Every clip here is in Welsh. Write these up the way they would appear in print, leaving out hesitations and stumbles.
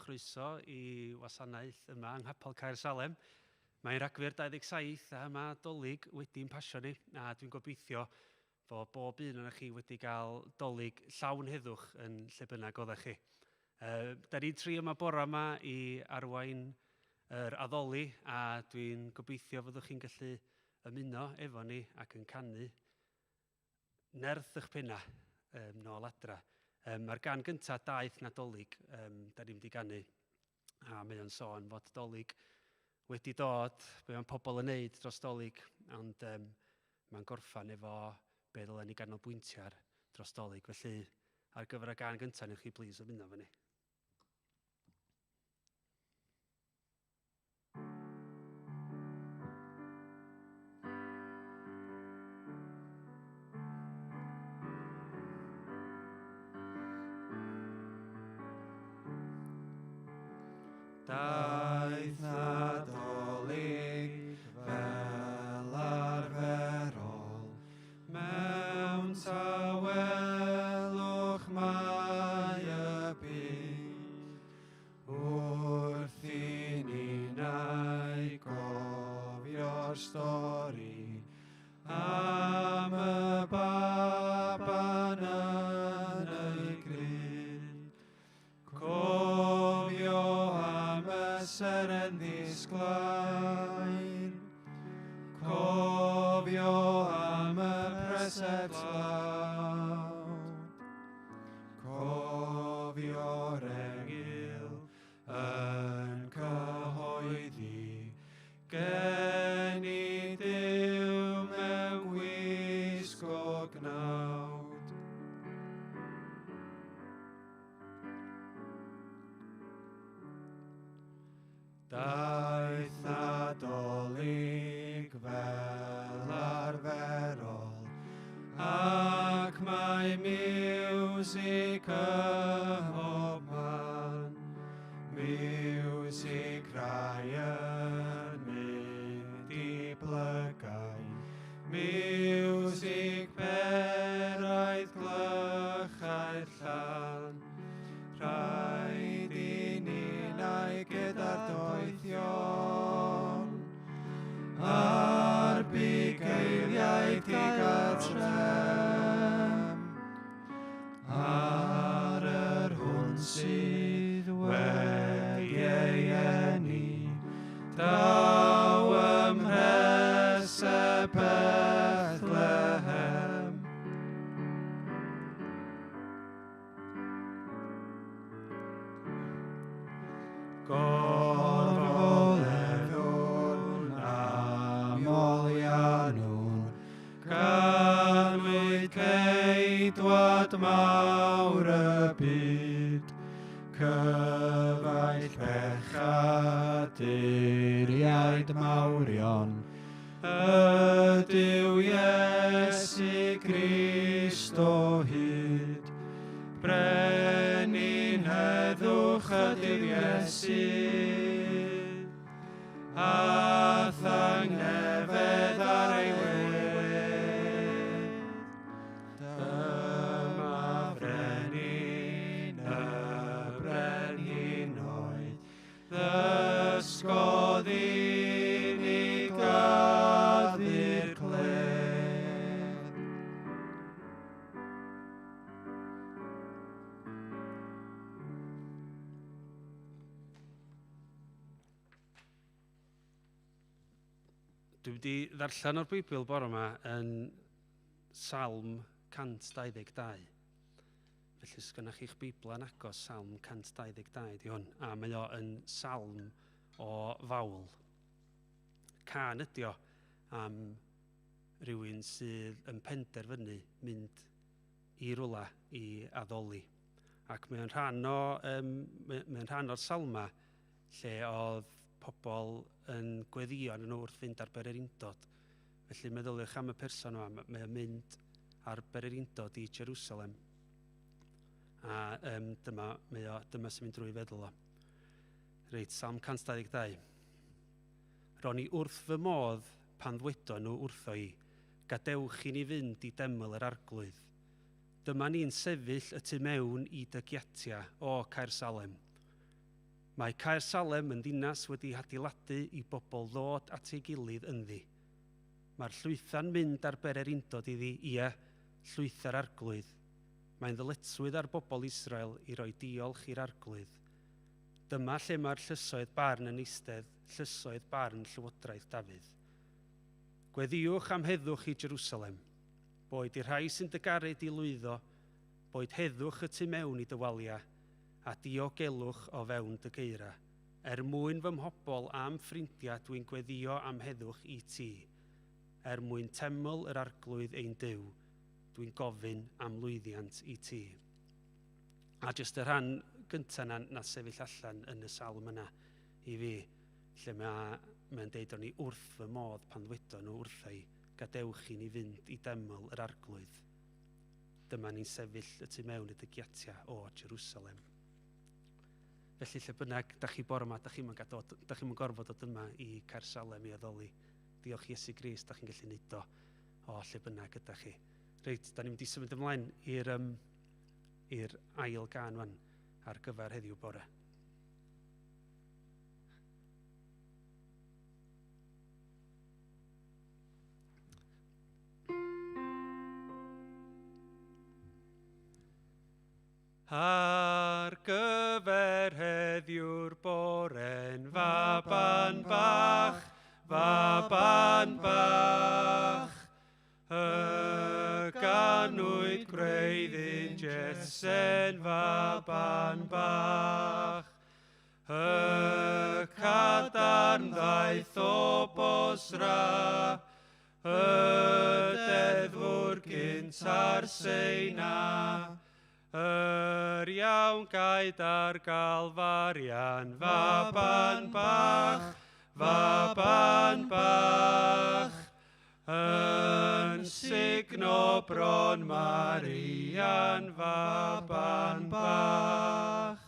chroeso i wasanaeth yma yng Nghapel Caer Salem. Mae'n Rhagfyr 27 a mae Dolig wedi'n pasio ni, a dwi'n gobeithio fod bob un o'ch chi wedi cael Dolig llawn heddwch yn lle bynnag oeddech chi. Da ni'n tri yma bore yma i arwain yr addoli, a dwi'n gobeithio fyddwch chi'n gallu ymuno efo ni ac yn canu nerth eich penna nôl adra. Mae'r gan gyntaf daeth Nadolig, da ni'n mynd i ganu, a mae o'n sôn fod Dolig wedi dod, be mae'n pobl yn neud dros Dolig, ond mae'n gorffan efo be ddylen ni ganolbwyntio ar dros Dolig. Felly, ar gyfer y gan gyntaf, newch chi plis ymuno efo ni. Daeth Nadolig fel arferol, mewn tawelwch mae y byd, wrth i ni'n ei gofio'r stori am y baban yn ei gryd. Cofio am y seren ddisglair, cofio am y presed tlawd, cofio'r eraill yn cyhoeddi, gen i Duw mewn gwisg o gnawd. Daeth Nadolig fel arferol, ac mae miwsig ym man, miwsig rhai yn mynd i blygau, miwsig beraidd glychau'r llan, rhaid i ni'n ei gyda'r doethion, a'r bugeiliau digartrem, ar yr hwn sydd wedi ei eni, daw ymhres y Bethlehem. Gorfoleddwn am olianwn, ganwyd ceidwad mawr y byd, cyfaill bechaduriaid mawrion, ydyw Iesu Grist o hyd. Brenin heddwch ydyw Iesu, a thangnefedd ar ei wedd. Dyma frenin y brenhinoedd, ddysgodd i ni gaddu'r cledd. Dwi wedi ddarllen o'r Beibl bore yma yn Salm 122. Felly, os gynnwch chi'ch Beibl yn agos, Salm 122 di hwn, a mae o yn salm o fawl. Can ydi o am rywun sydd yn penderfynu mynd i rwla i addoli. Ac mae'n rhan o'r salma lle oedd pobl yn gweddio yn wrth fynd ar bererindod. Felly meddyliwch am y person yma, mae'n mynd ar bererindod i Jerusalem. A dyma sy'n mynd drwy feddwl o. Reit, Salm 122. Ro'n i wrth fy modd pan ddwedo nhw wrtho i, gadewch i ni fynd i deml yr arglwydd. Dyma ni'n sefyll y tu mewn i dy giatia, o Caer Salem. Ro'n i wrth fy modd pan ddwedo nhw wrtho i, gadewch i ni fynd i deml yr arglwydd. Dyma ni'n sefyll y tu mewn i dy giatia, o Caer Salem. Dyma ni'n sefyll y tu mewn i dy giatia, o Caer Salem. Mae Caer Salem yn ddinas wedi adeiladu i bobl ddod at ei gilydd ynddi. Mae'r llwytha'n mynd ar berer undod iddi, ie, llwytha'r arglwydd. Mae'n ddyletswydd ar bobl Israel i roi diolch i'r arglwydd. Dyma lle mae'r llysoedd barn yn eistedd, llysoedd barn Llywodraeth Dafydd. Gweddiwch am heddwch i Jerusalem. Boed i'r rhai sy'n dygaru di lwyddo, boed heddwch y tu mewn i dywalia, a diogelwch o fewn dy geira. Mwyn fy mhobol a'm ffrindiau dwi'n gweddio am heddwch i ti. Mwyn teml yr arglwydd ein Duw, dwi'n gofyn am lwyddiant i ti. A jyst y rhan gyntaf na sefyll allan yn y salm yna i fi, lle mae'n deud o'n i wrth fy modd pan ddwedon nhw wrthai, gadewch i ni fynd i deml yr arglwydd. Dyma ni'n sefyll y tu mewn y dygiatia o Jerusalem. Felly lle bynnag, da chi bore yma, da chi'n gorfod dod yma i Caer Salem i addoli. Diolch Iesu Grist, da chi'n gallu neud o lle bynnag ydych chi. Reit, da ni'n mynd i symud ymlaen i'r ail gân wan ar gyfer heddiw bore. Ar gyfer heddiw'r bore'n faban bach, y ganwyd gwreiddyn Jessen faban bach, y cadarn ddaeth o Bosra, y deddfwr gynta'r Seina, iawn gaid ar galfarian faban bach, yn signo bron Marian faban bach.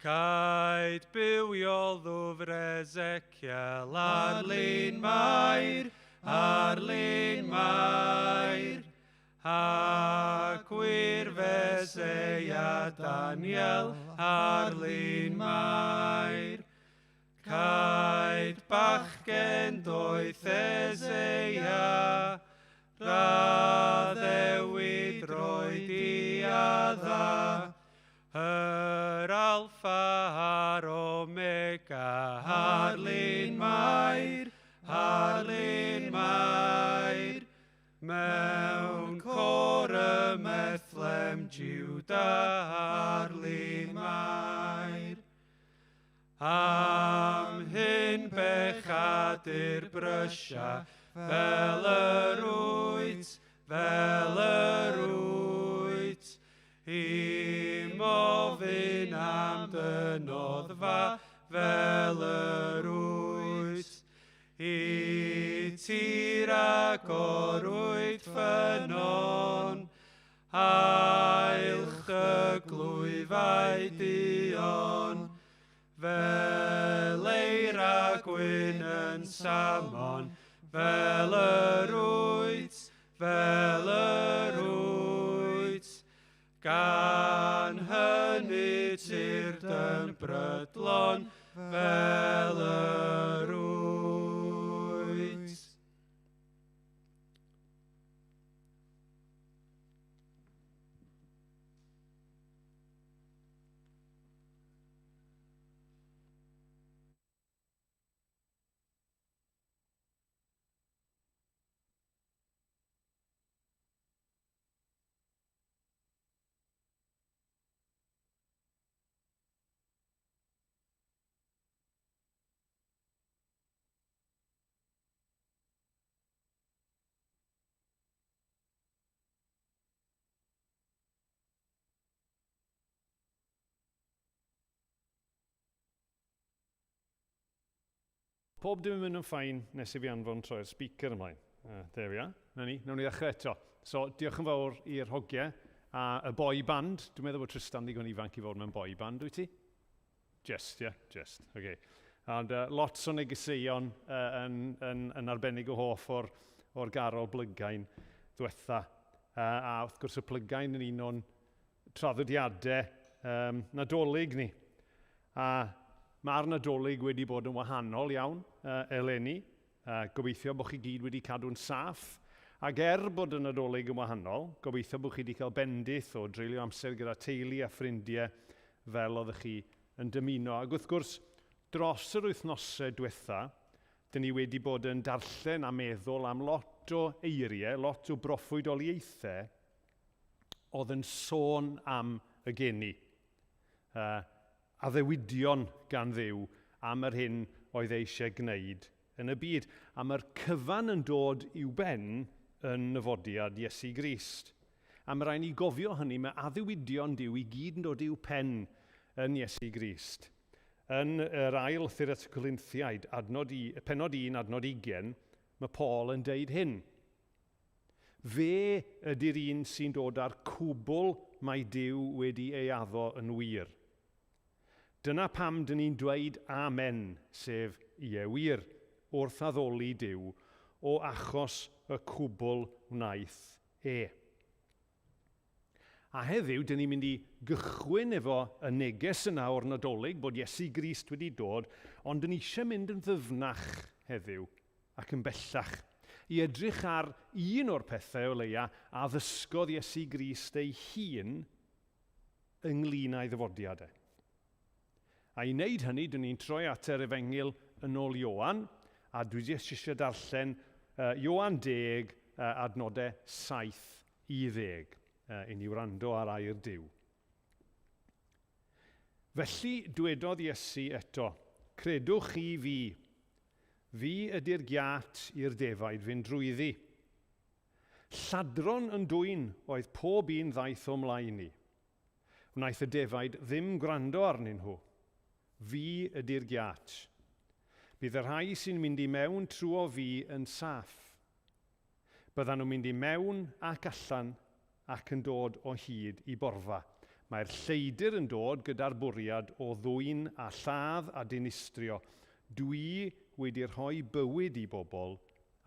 Caid bywiol ddwfr Ezekiel ar lun mair, a gwirfes a Daniel ar lun mair. Caid bachgen doeth Eseia, raddewid roed i adda, yr alfa a'r omega ar lun mair, mewn cor y methlem Jiwda ar lun mair. Am hyn bechadur brysia fel yr wyt, i mofyn am dynoddfa fel yr wyt, i tir ag orwyd ffynon, ailch dy glwyfau dion, fel eira gwyn yn samon, fel yr wyt, gan hynny tir dyn brydlon, fel yr wyt. Pob dim yn mynd yn ffain nes i fi anfon troi'r speaker ymlaen. There we are. Nawn ni ddechrau eto. So, diolch yn fawr i'r hogiau a y boi band. Dwi'n meddwl bod Tristan ddigon ifanc i fod mewn boi band, wyt ti? Just. Okay. And lots o negeseuon yn arbennig o hoff o'r garol Blygain ddiwetha. A wrth gwrs y Blygain yn un o'n traddodiadau nadolig ni. A mae'r Nadolig wedi bod yn wahanol iawn eleni. Gobeithio bod chi gyd wedi cadw'n saff. Ac bod y Nadolig yn wahanol, gobeithio bod chi wedi cael bendith o dreulio amser gyda teulu a ffrindiau fel oeddech chi yn dymuno. Ac wrth gwrs, dros yr wythnosau diwetha, dyn ni wedi bod yn darllen a meddwl am lot o eiriau, lot o broffwydoliaethau oedd yn sôn am y geni. A ddewidion gan Dduw am yr hyn oedd eisiau gwneud yn y byd. A mae'r cyfan yn dod i'w ben yn nyfodiad Iesu Grist. A mae rhaid ni gofio hynny, mae addewidion Duw i gyd yn dod i'w pen yn Iesu Grist. Yn yr ail llythyr at y Corinthiaid, pennod 1, adnod 20, mae Paul yn deud hyn. Fe ydy'r un sy'n dod â'r cwbl mae Duw wedi ei addo yn wir. Dyna pam dyn ni'n dweud amen, sef ie wir, wrth addoli Duw, o achos y cwbl wnaeth e. A heddiw, dyn ni'n mynd i gychwyn efo y neges yna o'r Nadolig bod Iesu Grist wedi dod, ond dyn ni eisiau mynd yn ddyfnach heddiw ac yn bellach i edrych ar un o'r pethau o leia a ddysgodd Iesu Grist ei hun ynglyn â'i ddyfodiadau. A i wneud hynny, dyn ni'n troi at yr Efengyl yn ôl Ioan, a dwi eisiau darllen Ioan 10, adnodau 7 i 10. I ni wrando ar air Duw. Felly dwedodd Iesu eto, credwch chi fi ydy'r giat i'r defaid fynd drwyddi. Lladron yn dwyn oedd pob un ddaeth o mlaen ni. Wnaeth y defaid ddim gwrando arnyn nhw. Fi ydy'r giat. Bydd y rhai sy'n mynd i mewn trwy fi yn saff. Byddan nhw'n mynd i mewn ac allan ac yn dod o hyd i borfa. Mae'r lleidyr yn dod gyda'r bwriad o ddwyn a lladd a dinistrio. Dwi wedi rhoi bywyd i bobl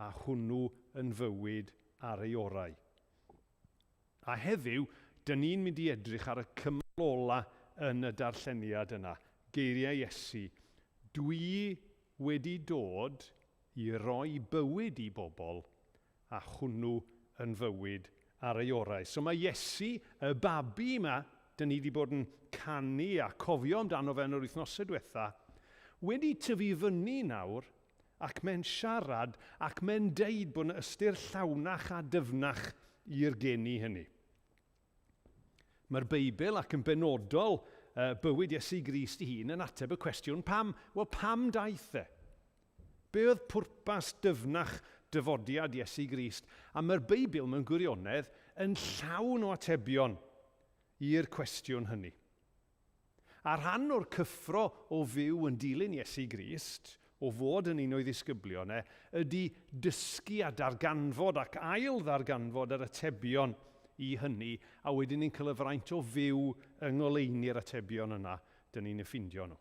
a hwnnw yn fywyd ar ei orau. A heddiw, dyn ni'n mynd i edrych ar y cymal ola yn y darlleniad yna. Geiriau Iesu. Dwi wedi dod i roi bywyd i bobl a hwnnw yn fywyd ar ei orau. So mae Iesu, y babi yma, dyn ni wedi bod yn canu a cofio amdano fe yn yr wythnosau diwetha, wedi tyfu fyny nawr ac mae'n siarad ac mae'n deud bod yn ystyr llawnach a dyfnach i'r geni hynny. Mae'r Beibl ac yn benodol bywyd Iesu Grist ei hun yn ateb y cwestiwn pam? Wel, pam daeth e? Be oedd pwrpas dyfnach dyfodiad Iesu Grist? A mae'r Beibl mewn gwirionedd yn llawn o atebion i'r cwestiwn hynny. A rhan o'r cyffro o fyw yn dilyn Iesu Grist, o fod yn un o'i ddisgyblion ydy dysgu a darganfod ac ail ddarganfod yr atebion i hynny, a wedyn ni'n cael y fraint o fyw yng ngoleuni'r atebion yna, dyn ni'n effindio nhw.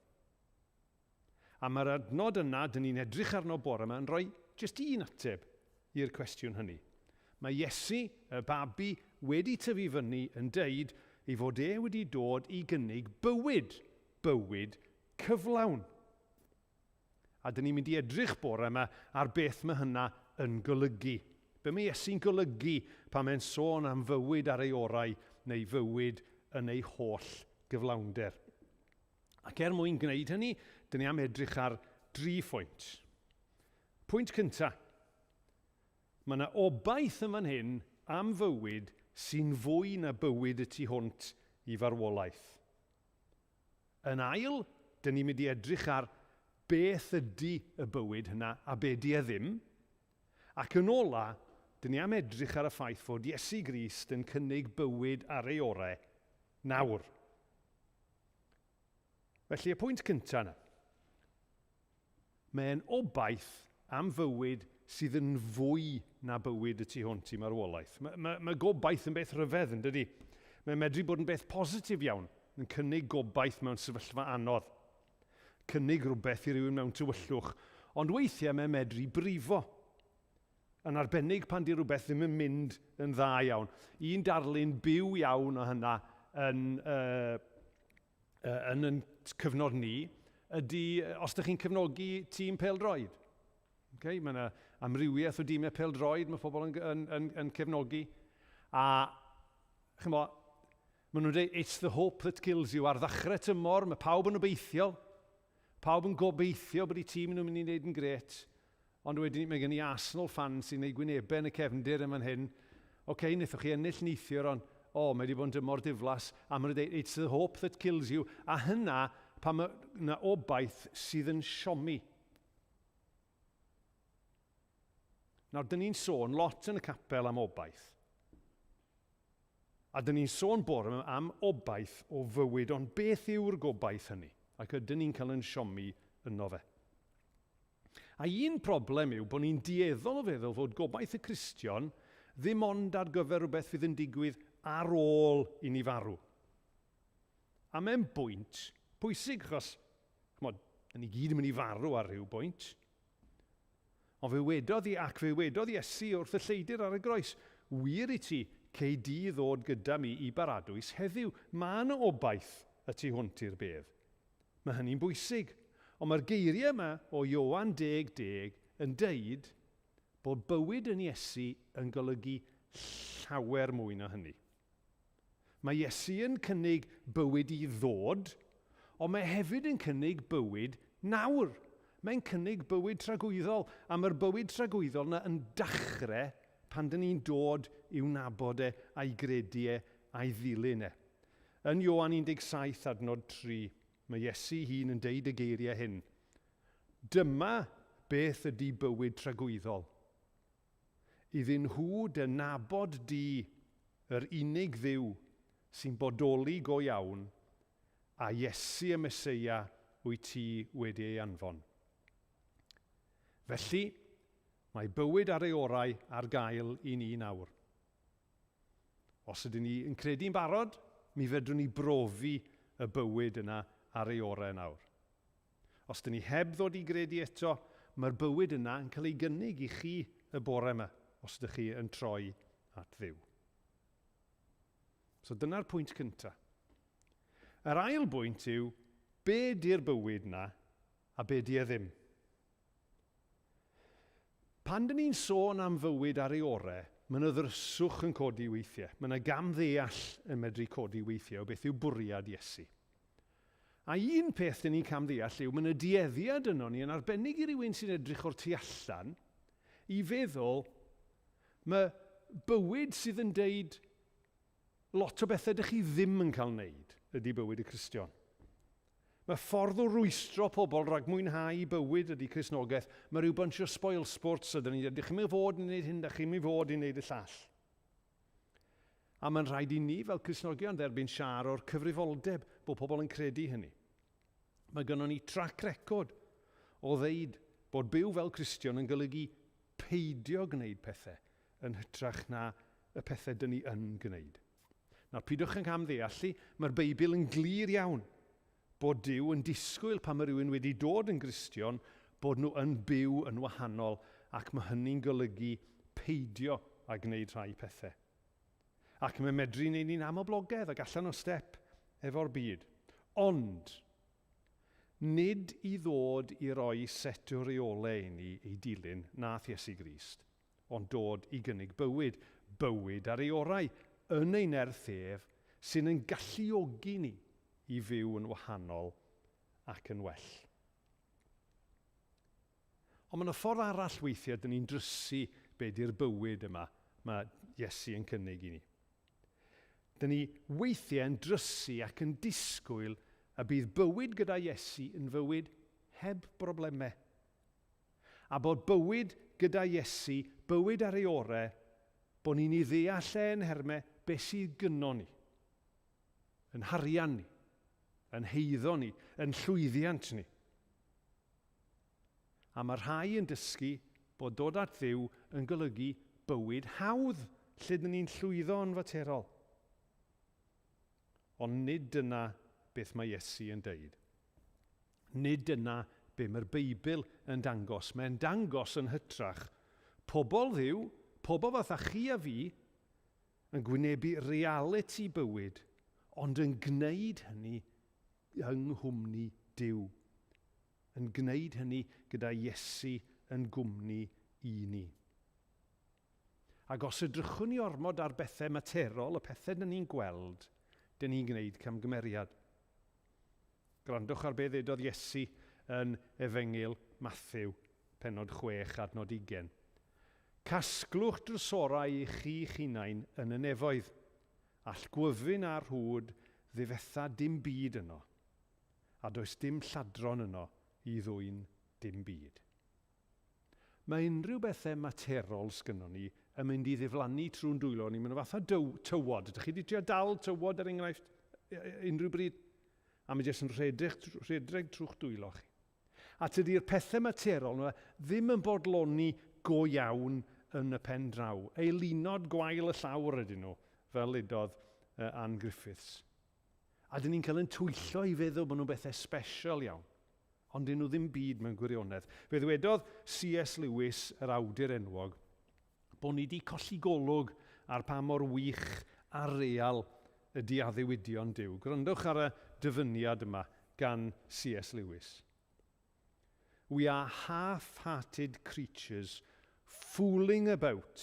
A mae'r adnod yna, dyn ni'n edrych arno bore yma, yn rhoi jyst un ateb i'r cwestiwn hynny. Mae Iesu, y babi, wedi tyfu fyny yn deud ei fod wedi dod i gynnig bywyd cyflawn. A dyn ni'n mynd i edrych bore yma ar beth mae hynna yn golygu. Be mae Iesu'n golygu pan mae'n sôn am fywyd ar ei orau neu fywyd yn ei holl gyflawnder. Ac mwyn gwneud hynny, dyn ni am edrych ar 3 phwynt. Pwynt cyntaf. Mae yna obaith yn fan hyn am fywyd sy'n fwy na bywyd y tu hwnt i farwolaeth. Yn ail, dyn ni'n mynd i edrych ar beth ydy y bywyd hynna a be di e ddim. Ac yn ola, dyn ni am edrych ar y ffaith fod Iesu Grist yn cynnig bywyd ar ei orau nawr. Felly y pwynt cyntaf yna. Mae'n obaith am fywyd sydd yn fwy na bywyd y tu hwnt i marwolaeth. Mae gobaith yn beth rhyfedd, yn dydi? Mae'n medru bod yn beth positif iawn, yn cynnig gobaith mewn sefyllfa anodd. Cynnig rhywbeth i rywun mewn tywyllwch, ond weithiau mae'n medru brifo. Yn arbennig pan di rhywbeth ddim yn mynd yn dda iawn. Un darlun byw iawn o hynna yn ein cyfnod ni, ydy os ydych chi'n cefnogi tîm pêl-droed. Okay? Mae yna amrywiaeth o dîmau pêl-droed mae pobl yn cefnogi. A chymod, maen nhw'n dweud, it's the hope that kills you. Ar ddechrau tymor, mae pawb yn obeithiol. Pawb yn gobeithio bod eu tîm nhw'n mynd i wneud yn gret. Ond wedyn mae gen i Arsenal fans sy'n gwneud gwynebau yn y cefndir yma'n hyn. OK, wnaethoch chi ennill neithiwr, ond mae wedi bod yn dymor diflas. A maen nhw'n dweud, it's the hope that kills you. A hynna, pan mae yna obaith sydd yn siomi. Nawr, dyn ni'n sôn lot yn y capel am obaith. A dyn ni'n sôn bore am obaith o fywyd, ond beth yw'r gobaith hynny? Ac ydyn ni'n cael yn siomi yno fe. A un problem yw bod ni'n dueddol o feddwl fod gobaith y Cristion ddim ond ar gyfer rhywbeth fydd yn digwydd ar ôl i ni farw. A mae'n bwynt pwysig, achos, chmod, ni gyd yn mynd i farw ar rhyw bwynt. Ond fe wedodd Iesu wrth y lleidyr ar y groes, wir i ti, cei di ddod gyda mi i baradwys heddiw. Mae yna obaith y tu hwnt i'r bedd. Mae hynny'n bwysig. Ond mae'r geiriau yma o Ioan 10:10 yn deud bod bywyd yn Iesu yn golygu llawer mwy na hynny. Mae Iesu yn cynnig bywyd i ddod, ond mae hefyd yn cynnig bywyd nawr. Mae'n cynnig bywyd tragwyddol, a mae'r bywyd tragwyddol yna yn dechrau pan dyn ni'n dod i'w nabod a'i gredu a'i ddilyn e. Yn Ioan 17 adnod 3, mae Iesu hun yn deud y geiriau hyn. Dyma beth ydy bywyd tragwyddol. Iddyn nhw dy nabod di, yr unig dduw sy'n bodoli go iawn, a Iesu y Meseia wyt ti wedi ei anfon. Felly, mae bywyd ar ei orau ar gael i ni nawr. Os ydyn ni yn credu'n barod, mi fedrwn ni brofi y bywyd yna ar ei orau nawr. Os ydyn ni heb ddod i gredu eto, mae'r bywyd yna yn cael ei gynnig i chi y bore yma, os ydych chi yn troi at Dduw. So dyna'r pwynt cyntaf. Yr ail bwynt yw, be di'r bywyd yna a be di e ddim? Pan dyn ni'n sôn am fywyd ar ei orau, mae yna ddryswch yn codi weithiau. Mae yna gamddeall yn medru codi weithiau o beth yw bwriad Iesu. A un peth dyn ni'n camddeall yw, mae yna dueddiad yno ni yn arbennig i rywun sy'n edrych o'r tu allan i feddwl mae bywyd sydd yn deud lot o bethau ydych chi ddim yn cael wneud ydy bywyd y Cristion. Mae ffordd o rwystro pobl rhag mwynhau bywyd ydy Cristnogaeth. Mae rhyw bunch o spoil sports ydyn ni. Ydych chi'n mynd fod i wneud hyn, ydych chi'n mynd fod i wneud y llall. A mae'n rhaid i ni fel Cristnogion dderbyn siar o'r cyfrifoldeb bod pobl yn credu hynny. Mae gynnon ni trac record o ddeud bod byw fel Cristion yn golygu peidio gwneud pethau yn hytrach na y pethau dyn ni yn gwneud. Nawr, pidwch yn camddeallu, mae'r Beibl yn glir iawn bod Duw yn disgwyl pan mae rhywun wedi dod yn Gristion bod nhw yn byw yn wahanol ac mae hynny'n golygu peidio a gwneud rhai pethau. Ac mae'n medru wneud ni'n amoblogaidd ac allan o step efo'r byd. Ond, nid i ddod i roi set o reolau i ni ei dilyn nath Iesu Grist, ond dod i gynnig bywyd ar ei orau, yn ei nerth ef, sy'n yn galluogi ni i fyw yn wahanol ac yn well. Ond mae yna ffordd arall weithiau dyn ni'n drysu be di'r bywyd yma mae Iesu yn cynnig i ni. Dyn ni weithiau yn drysu ac yn disgwyl a bydd bywyd gyda Iesu yn fywyd heb broblemau. A bod bywyd gyda Iesu, bywyd ar ei orau, bod ni'n ei ddeall yn hermau beth sydd gynno ni, yn harian ni, yn heiddo ni, yn llwyddiant ni. A mae rhai yn dysgu bod dod at Dduw yn golygu bywyd hawdd lle dyn ni'n llwyddo yn faterol. Ond nid dyna beth mae Iesu yn deud. Nid dyna be mae'r Beibl yn dangos. Mae'n dangos yn hytrach pobl Dduw, pobl fatha chi a fi, yn gwynebu realiti bywyd, ond yn gwneud hynny nghwmni Duw. Yn gwneud hynny gyda Iesu yn gwmni i ni. Ac os edrychwn ni ormod ar bethau materol, y pethau dyn ni'n gweld, dyn ni'n gwneud camgymeriad. Grandwch ar beth ddedodd Iesu yn Efengyl Mathew, pennod 6 adnod 20. Casglwch drysorau i chi'ch hunain yn y nefoedd, all gwyfyn a'r hwd ddifetha dim byd yno, a does dim lladron yno i ddwyn dim byd. Mae unrhyw bethau materol sgynnon ni yn mynd i ddiflannu trwy'n dwylo ni. Mae'n fatha tywod. Ydych chi wedi trio dal tywod er enghraifft unrhyw bryd? A mae jyst yn rhedreg trwy'ch dwylo chi. A tydi'r pethau materol nhw ddim yn bodloni go iawn yn y pen draw. Eilinod gwael y llawr ydyn nhw, fel ledodd Anne Griffiths. A dyn ni'n cael yn twyllo i feddwl bod nhw'n bethau special iawn. Ond dyn nhw ddim byd mewn gwirionedd. Fe ddwedodd C.S. Lewis, yr awdur enwog, bod ni wedi colli golwg ar pa mor wych a real ydy addewidion Duw. Gwrandwch ar y dyfyniad yma gan C.S. Lewis. We are half-hearted creatures fooling about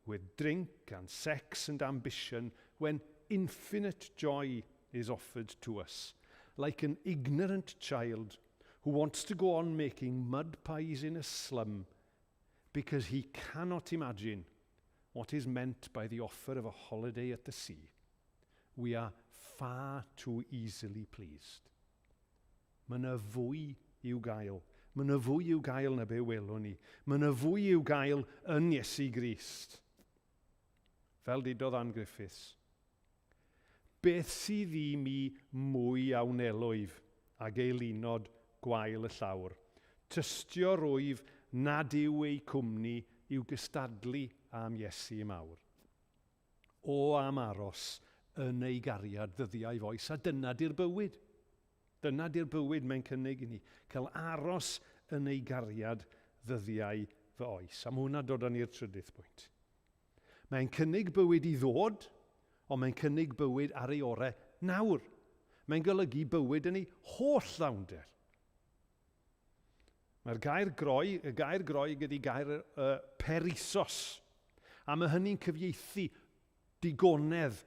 with drink and sex and ambition when infinite joy is offered to us, like an ignorant child who wants to go on making mud pies in a slum because he cannot imagine what is meant by the offer of a holiday at the sea. We are far too easily pleased. Mae yna fwy i'w gael. Mae yna fwy i'w gael na be welwn ni. Mae yna fwy i'w gael yn Iesu Grist. Fel didodd Anne Griffiths. Beth sydd i mi mwy awnelwyf ag eilinod gwael y llawr. Tystio rwyf nad yw ei cwmni i'w gystadlu am Iesu mawr. O am aros yn ei gariad ddyddiau foes, a dyna di'r bywyd. Dyna di'r bywyd mae'n cynnig i ni. Cael aros yn ei gariad ddyddiau fy oes. Am hwnna dod â ni'r trydydd pwynt. Mae'n cynnig bywyd i ddod, ond mae'n cynnig bywyd ar ei orau nawr. Mae'n golygu bywyd yn ei holl ddawnder. Mae'r gair groi gyda gair perisos. A mae hynny'n cyfieithu digonedd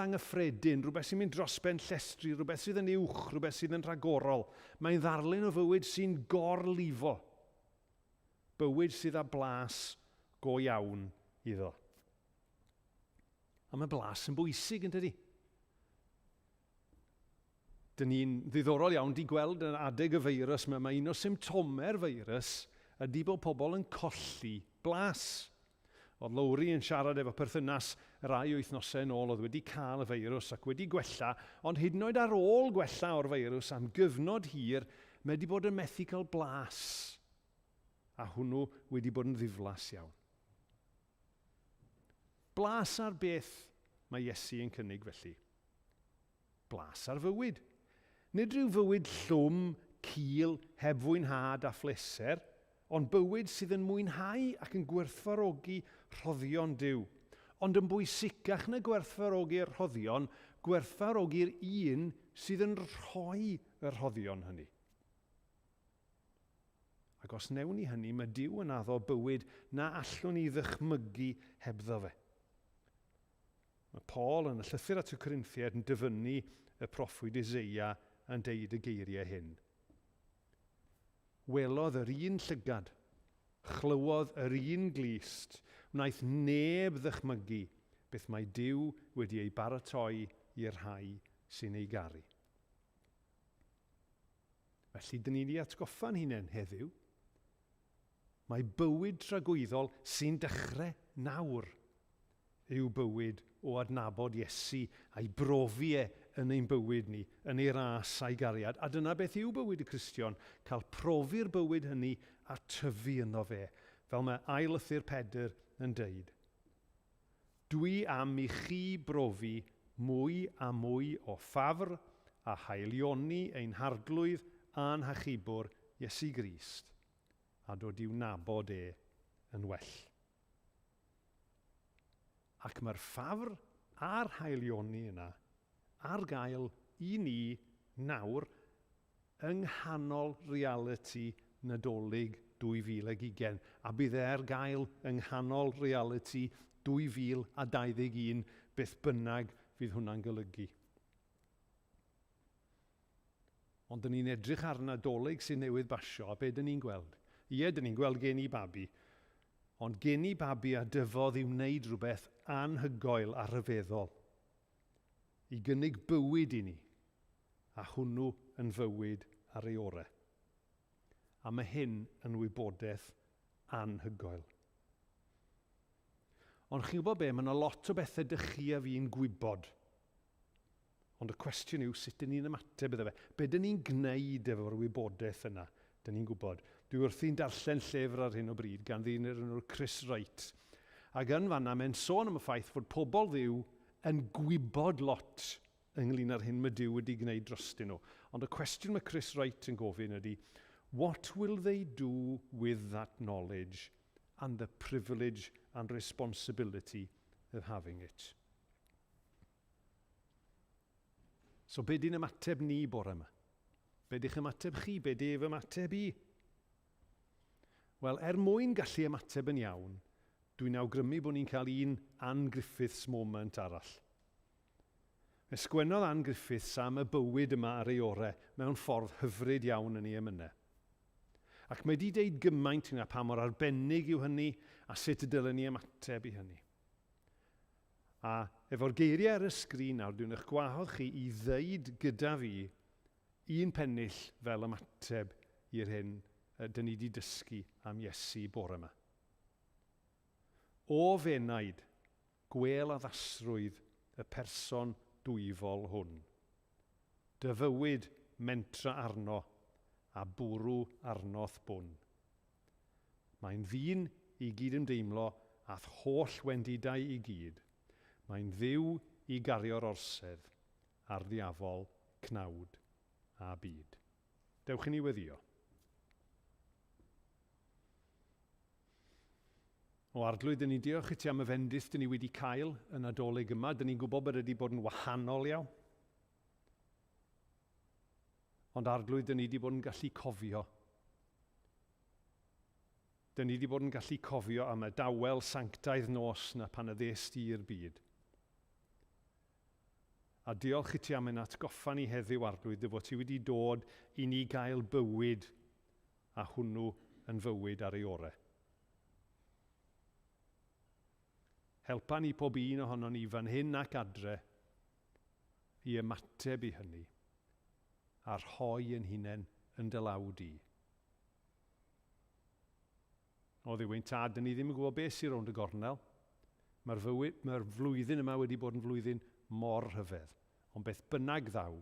anghyffredin, rhywbeth sy'n mynd dros ben llestri, rhywbeth sydd yn uwch, rhywbeth sydd yn rhagorol. Mae'n ddarlun o fywyd sy'n gorlifo. Bywyd sydd â blas go iawn iddo. A mae blas yn bwysig, yn dydi? Dyn ni'n ddiddorol iawn di gweld yn adeg y feirws, mae un o symptomau'r feirws ydy bod pobl yn colli blas. Oedd Lowry yn siarad efo perthynas rai wythnosau yn ôl oedd wedi cael y feirws ac wedi gwella, ond hyd yn oed ar ôl gwella o'r feirws am gyfnod hir, mae wedi bod yn methu cael blas. A hwnnw wedi bod yn ddiflas iawn. Blas ar beth mae Iesu yn cynnig felly? Blas ar fywyd. Nid rhyw fywyd llwm, cul, heb fwynhad a phleser, ond bywyd sydd yn mwynhau ac yn gwerthfawrogi rhoddion Duw. Ond yn bwysicach na gwerthfawrogi'r rhoddion, gwerthfawrogi'r un sydd yn rhoi y rhoddion hynny. Ac os newn ni hynny, mae Duw yn addo bywyd na allwn ni ddychmygu hebddo fe. Mae Paul yn y llythyr at y Corinthiaid yn dyfynnu y proffwyd Eseia yn deud y geiriau hyn. Welodd yr un llygad, chlywodd yr un glist, wnaeth neb ddychmygu beth mae Duw wedi ei baratoi i'r rhai sy'n ei garu. Felly, dyn ni wedi atgoffa'n hunain heddiw. Mae bywyd tragwyddol sy'n dechrau nawr yw bywyd o adnabod Iesu a'i brofi yn ein bywyd ni, yn ei ras a'i gariad. A dyna beth yw bywyd y Cristion, cael profi'r bywyd hynny a tyfu yno fe, fel mae ail-lythyr Pedr yn deud. Dwi am i chi brofi mwy a mwy o ffafr a haelioni ein harglwydd a'n hachubwr Iesu Grist, a dod i'w nabod yn well. Ac mae'r ffafr a'r haelioni yna ar gael i ni nawr yng nghanol reality Nadolig 2020. A bydd e'r gael yng nghanol reality 2021 beth bynnag fydd hwnna'n golygu. Ond dyn ni'n edrych ar Nadolig sy'n newydd basio, a be dyn ni'n gweld? Ie, dyn ni'n gweld gen i babi, ond gen i babi a dyfodd i wneud rhywbeth anhygoel a rhyfeddol. I gynnig bywyd i ni, a hwnnw yn fywyd ar ei orau. A mae hyn yn wybodaeth anhygoel. Ond chi'n gwybod be, mae yna lot o bethau dych chi a fi'n gwybod. Ond y cwestiwn yw sut dyn ni'n ymateb iddo fe. Be dyn ni'n gwneud efo'r wybodaeth yna? Dyn ni'n gwybod. Dwi wrthi'n darllen llyfr ar hyn o bryd gan ddyn o'r Rhys Llwyd. Ac yn fanna, mae'n sôn am y ffaith fod pobl Dduw yn gwybod lot ynglyn â'r hyn mae Duw wedi gwneud drostyn nhw. Ond y cwestiwn mae Rhys Llwyd yn gofyn ydy, what will they do with that knowledge and the privilege and responsibility of having it? So be di'n ymateb ni bore yma? Be di'ch ymateb chi? Be di'f ymateb i? Wel, mwyn gallu ymateb yn iawn, dwi'n awgrymu bod ni'n cael un Anne Griffiths moment arall. Fe sgwennodd Anne Griffiths am y bywyd yma ar ei orau mewn ffordd hyfryd iawn yn ei emynau. Ac mae wedi deud gymaint yna pa mor arbennig yw hynny a sut y dylen ni ymateb i hynny. A efo'r geiriau ar y sgrin nawr, dwi'n eich gwahodd chi i ddeud gyda fi un pennill fel ymateb i'r hyn dyn ni wedi dysgu am Iesu bore yma. O fenaid, gwel a ddasrwydd y person dwyfol hwn. Dy fywyd mentra arno a bwrw arnoth bwn. Mae'n ddyn i gyd ymdeimlo ath holl wendidau i gyd. Mae'n dduw i gario'r orsedd a'r ddiafol cnawd a byd. Dewch i ni weddio. O arglwydd, dyn ni diolch i ti am y fendith dyn ni wedi cael yn Nadolig yma. Dyn ni'n gwybod bod wedi bod yn wahanol iawn. Ond arglwydd, dyn ni wedi bod yn gallu cofio. Dyn ni wedi bod yn gallu cofio am y dawel sanctaidd nos na pan addest i'r byd. A diolch i ti am ein atgoffa ni heddiw arglwydd fod ti wedi dod i ni gael bywyd a hwnnw yn fywyd ar ei orau. Helpa ni pob un ohono ni fan hyn ac adre i ymateb i hynny a rhoi yn hunain yn dy law di. O ddiwyn tad, dyn ni ddim yn gwybod beth sy'n rownd y gornel. Mae'r flwyddyn yma wedi bod yn flwyddyn mor rhyfedd. Ond beth bynnag ddaw,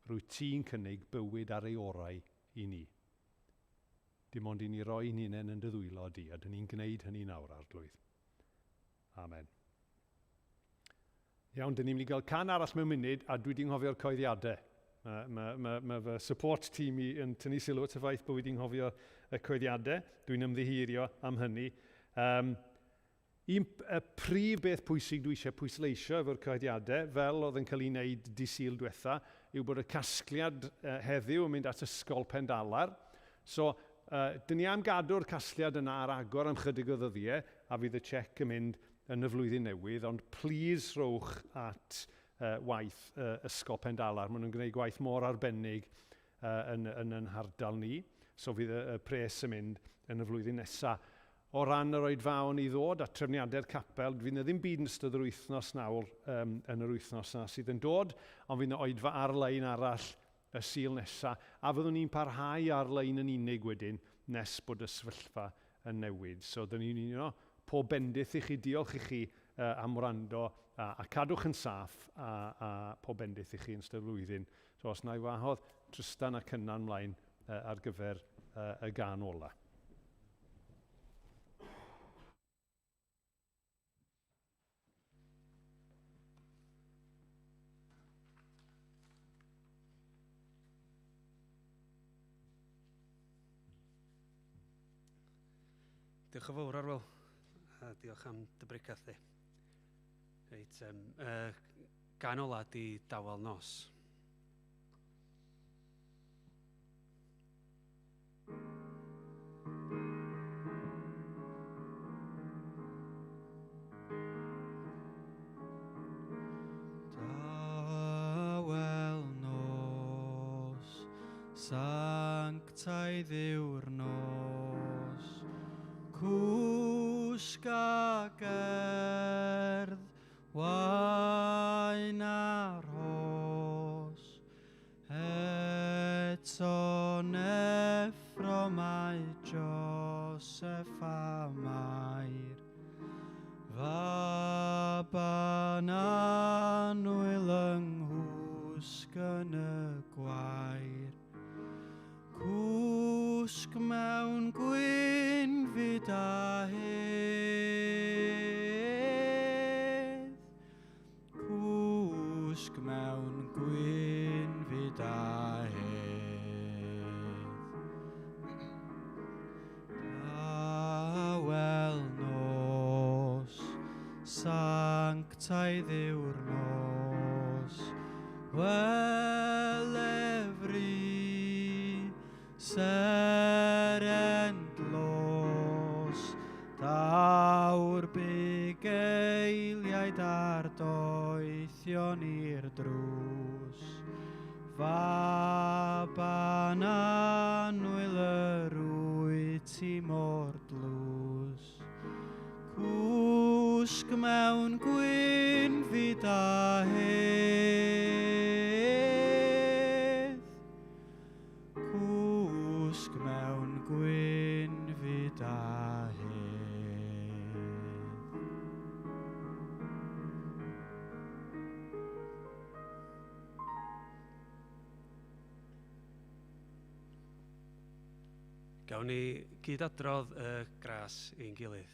rwy ti'n cynnig bywyd ar ei orau i ni. Dim ond i ni roi hunain yn dy ddwylo di, a dyn ni'n gwneud hynny nawr arglwydd. Amen. Iawn, dyn ni'n mynd i gael can arall mewn munud, a dwi wedi'n nghofio'r coeddiadau. Mae fy support team i yn tynnu sylw at y ffaith bod wedi'n nghofio y coeddiadau. Dwi'n ymddihirio am hynny. Y prif beth pwysig dwi eisiau pwysleisio efo'r coeddiadau, fel oedd yn cael ei wneud disil diwetha, yw bod y casgliad heddiw yn mynd at ysgol Pendalar. So, dyn ni am gadw'r casgliad yna ar agor am chydig o ddyddiau, a fydd y check yn mynd yn y flwyddyn newydd, ond please rowch at waith ysgol Pendalar. Maen nhw'n gwneud gwaith mor arbennig yn yn hardal ni, so fydd y pres yn mynd yn y flwyddyn nesaf. O ran yr Oedfa i ddod a trefniadau'r capel, fydd yna ddim byd yn ystod yr wythnos nawr yn yr wythnos yna sydd yn dod, ond fydd yna Oedfa ar-lein arall y Sul nesaf, a fyddwn ni'n parhau ar-lein yn unig wedyn nes bod y sefyllfa yn newid. So, dyn ni'n pob bendith i chi, diolch i chi am wrando, a cadwch yn saff a pob bendith i chi yn ystod flwyddyn. So, os na i wahodd Tristan a Cynnan mlaen ar gyfer y gan ola. Diolch yn fawr Arwel, a diolch am dy bregath di. Reit, gan ola di dawel nos. Sanctaidd yw'r nos, cwsg a gerdd, wain a'r hos, eto neffromau Joseph a Mair, faban Arwel ynghwsg yn y gwair, cwsg mewn gwynfyd a hedd, cwsg mewn gwynfyd a hedd. Awel nos, sanctaidd yw'r nos, welefri, serendlos, dawr bugeiliaid a'r doethion i'r drws, faban Arwel yr wyt i mor dlws, cwsg mewn gwynfyd a hedd, cwsg mewn gwynfyd a hedd. Gawn ni gydadrodd y gras i'n gilydd.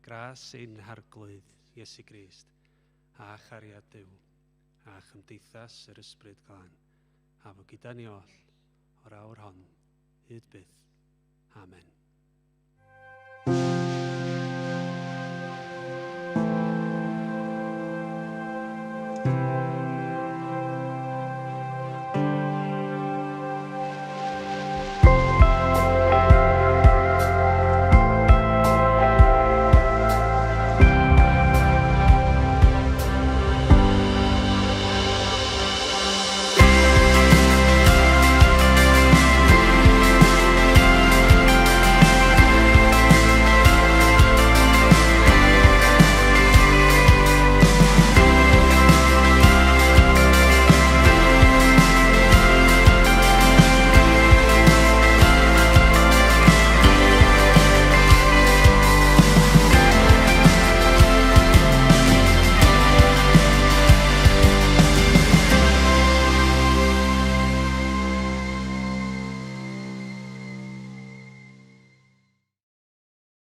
Gras ein harglwydd Iesu Grist, a chariad Duw, a chymdeithas yr ysbryd glân, a fo gyda ni oll, o'r awr hon, hyd byth. Amen.